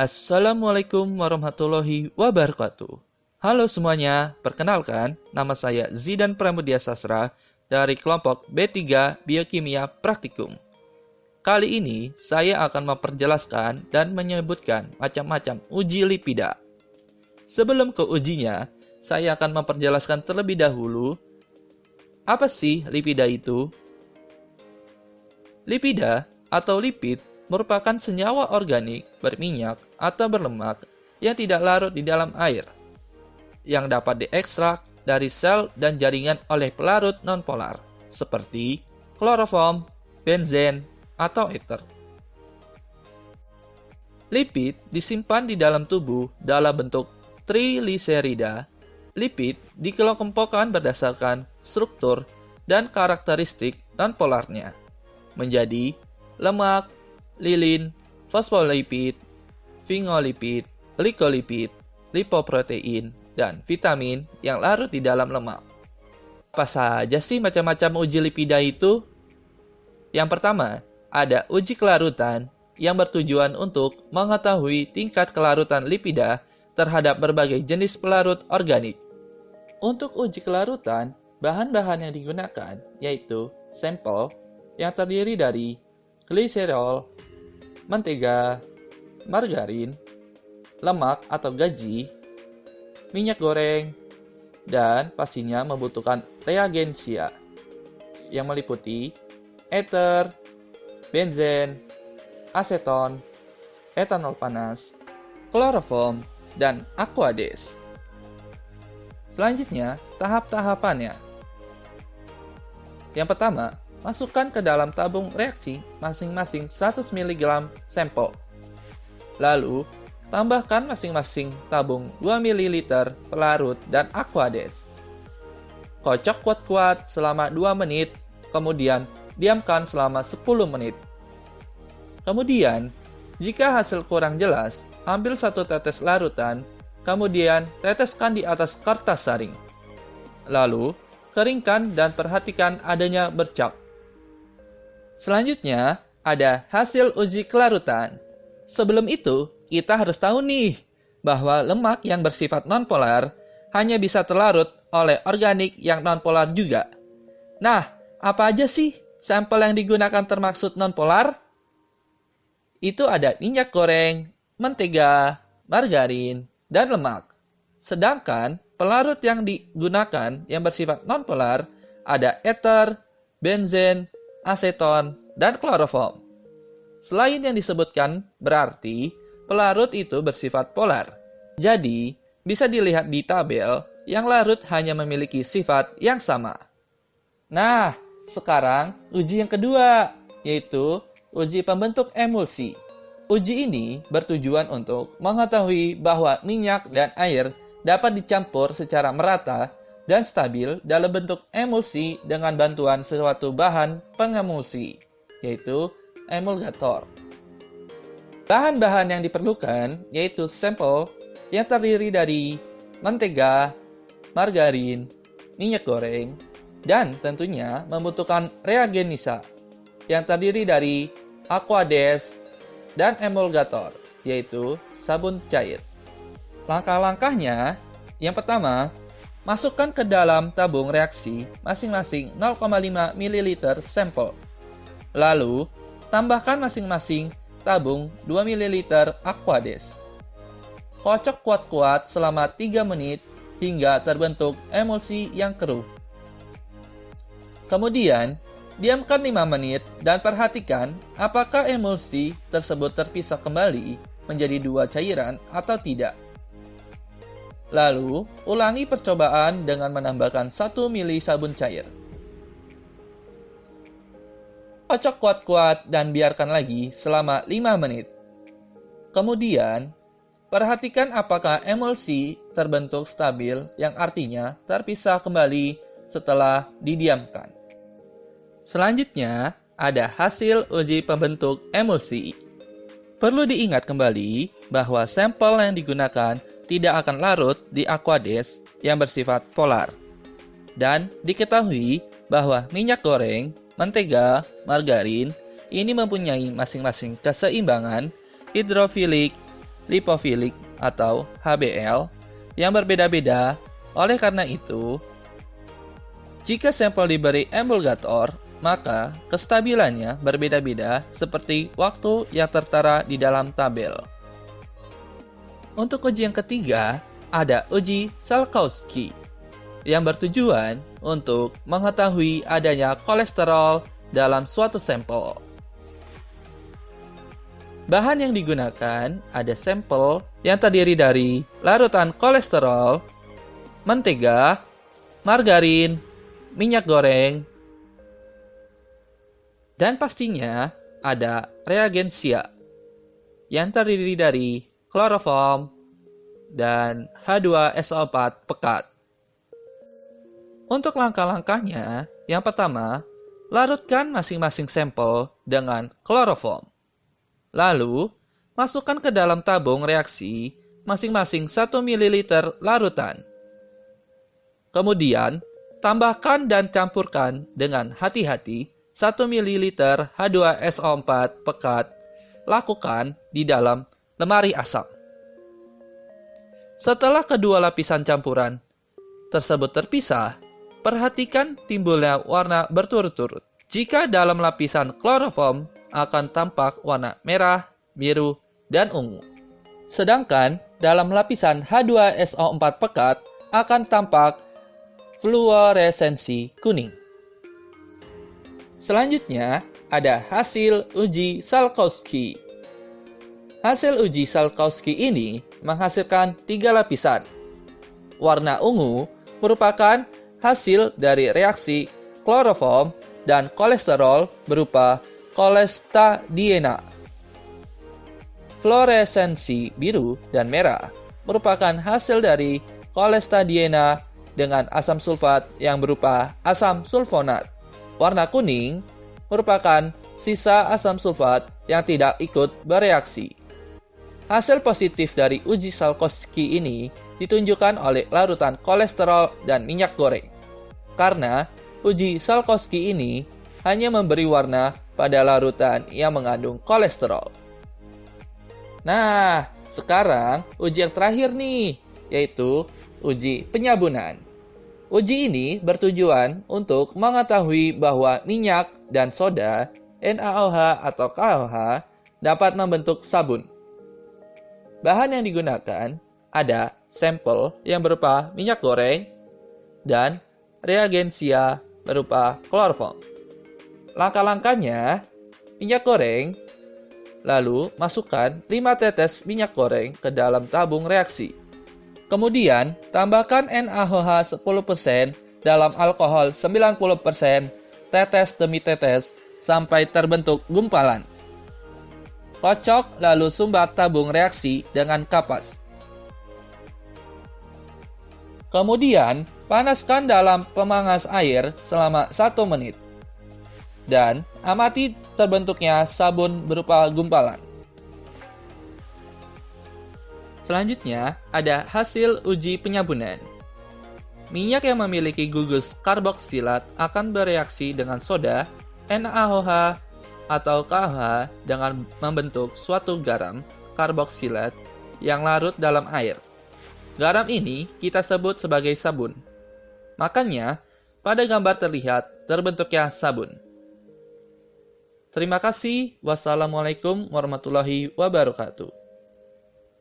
Assalamualaikum warahmatullahi wabarakatuh. Halo semuanya, perkenalkan nama saya Zidan Pramudia Sastra dari kelompok B3 Biokimia Praktikum. Kali ini saya akan memperjelaskan dan menyebutkan macam-macam uji lipida. Sebelum ke ujinya, saya akan memperjelaskan terlebih dahulu apa sih lipida itu? Lipida atau lipid merupakan senyawa organik berminyak atau berlemak yang tidak larut di dalam air, yang dapat diekstrak dari sel dan jaringan oleh pelarut nonpolar, seperti kloroform, benzen, atau ether. Lipid disimpan di dalam tubuh dalam bentuk trigliserida. Lipid dikelompokkan berdasarkan struktur dan karakteristik nonpolarnya, menjadi lemak, lilin, fosfolipid, sphingolipid, glikolipid, lipoprotein, dan vitamin yang larut di dalam lemak. Apa saja sih macam-macam uji lipida itu? Yang pertama, ada uji kelarutan yang bertujuan untuk mengetahui tingkat kelarutan lipida terhadap berbagai jenis pelarut organik. Untuk uji kelarutan, bahan-bahan yang digunakan yaitu sampel yang terdiri dari gliserol, mentega, margarin, lemak atau gaji, minyak goreng, dan pastinya membutuhkan reagensia yang meliputi ether, benzen, aseton, etanol panas, kloroform, dan aquades. Selanjutnya, tahap-tahapannya. Yang pertama, masukkan ke dalam tabung reaksi masing-masing 100 mg sampel. Lalu, tambahkan masing-masing tabung 2 ml pelarut dan aquades. Kocok kuat-kuat selama 2 menit, kemudian diamkan selama 10 menit. Kemudian, jika hasil kurang jelas, ambil 1 tetes larutan, kemudian teteskan di atas kertas saring. Lalu, keringkan dan perhatikan adanya bercak. Selanjutnya, ada hasil uji kelarutan. Sebelum itu, kita harus tahu nih, bahwa lemak yang bersifat nonpolar hanya bisa terlarut oleh organik yang nonpolar juga. Nah, apa aja sih sampel yang digunakan termaksud nonpolar? Itu ada minyak goreng, mentega, margarin, dan lemak. Sedangkan pelarut yang digunakan yang bersifat nonpolar ada ether, benzen, aseton, dan kloroform. Selain yang disebutkan, berarti pelarut itu bersifat polar. Jadi, bisa dilihat di tabel yang larut hanya memiliki sifat yang sama. Nah, sekarang uji yang kedua, yaitu uji pembentuk emulsi. Uji ini bertujuan untuk mengetahui bahwa minyak dan air dapat dicampur secara merata dan stabil dalam bentuk emulsi dengan bantuan suatu bahan pengemulsi, yaitu emulgator. Bahan-bahan yang diperlukan yaitu sampel yang terdiri dari mentega, margarin, minyak goreng, dan tentunya membutuhkan reagenisa yang terdiri dari aquades dan emulgator, yaitu sabun cair. Langkah-langkahnya, yang pertama, masukkan ke dalam tabung reaksi masing-masing 0,5 ml sampel. Lalu, tambahkan masing-masing tabung 2 ml aquades. Kocok kuat-kuat selama 3 menit hingga terbentuk emulsi yang keruh. Kemudian, diamkan 5 menit dan perhatikan apakah emulsi tersebut terpisah kembali menjadi 2 cairan atau tidak. Lalu, ulangi percobaan dengan menambahkan 1 ml sabun cair. Kocok kuat-kuat dan biarkan lagi selama 5 menit. Kemudian, perhatikan apakah emulsi terbentuk stabil yang artinya terpisah kembali setelah didiamkan. Selanjutnya, ada hasil uji pembentuk emulsi. Perlu diingat kembali bahwa sampel yang digunakan tidak akan larut di aquades yang bersifat polar. Dan diketahui bahwa minyak goreng, mentega, margarin ini mempunyai masing-masing keseimbangan hidrofilik lipofilik atau HBl yang berbeda-beda. Oleh karena itu, jika sampel diberi emulgator, maka kestabilannya berbeda-beda seperti waktu yang tertera di dalam tabel. Untuk uji yang ketiga, ada uji Salkowski yang bertujuan untuk mengetahui adanya kolesterol dalam suatu sampel. Bahan yang digunakan ada sampel yang terdiri dari larutan kolesterol, mentega, margarin, minyak goreng, dan pastinya ada reagensia yang terdiri dari kloroform dan H2SO4 pekat. Untuk langkah-langkahnya, yang pertama, larutkan masing-masing sampel dengan kloroform. Lalu, masukkan ke dalam tabung reaksi masing-masing 1 ml larutan. Kemudian, tambahkan dan campurkan dengan hati-hati 1 ml H2SO4 pekat. Lakukan di dalam lemari asam. Setelah kedua lapisan campuran tersebut terpisah, perhatikan timbulnya warna berturut-turut. Jika dalam lapisan kloroform akan tampak warna merah, biru, dan ungu. Sedangkan dalam lapisan H2SO4 pekat akan tampak fluoresensi kuning. Selanjutnya ada hasil uji Salkowski. Hasil uji Salkowski ini menghasilkan 3 lapisan. Warna ungu merupakan hasil dari reaksi kloroform dan kolesterol berupa kolestadiena. Fluoresensi biru dan merah merupakan hasil dari kolestadiena dengan asam sulfat yang berupa asam sulfonat. Warna kuning merupakan sisa asam sulfat yang tidak ikut bereaksi. Hasil positif dari uji Salkowski ini ditunjukkan oleh larutan kolesterol dan minyak goreng. Karena uji Salkowski ini hanya memberi warna pada larutan yang mengandung kolesterol. Nah, sekarang uji yang terakhir nih, yaitu uji penyabunan. Uji ini bertujuan untuk mengetahui bahwa minyak dan soda, NaOH atau KOH, dapat membentuk sabun. Bahan yang digunakan ada sampel yang berupa minyak goreng dan reagensia berupa kloroform. Langkah-langkahnya, minyak goreng, lalu masukkan 5 tetes minyak goreng ke dalam tabung reaksi. Kemudian, tambahkan NaOH 10% dalam alkohol 90%, tetes demi tetes, sampai terbentuk gumpalan. Kocok lalu sumbat tabung reaksi dengan kapas. Kemudian, panaskan dalam pemangas air selama 1 menit. Dan amati terbentuknya sabun berupa gumpalan. Selanjutnya, ada hasil uji penyabunan. Minyak yang memiliki gugus karboksilat akan bereaksi dengan soda, NaOH, atau KOH dengan membentuk suatu garam karboksilat yang larut dalam air. Garam ini kita sebut sebagai sabun. Makanya, pada gambar terlihat terbentuknya sabun. Terima kasih. Wassalamualaikum warahmatullahi wabarakatuh.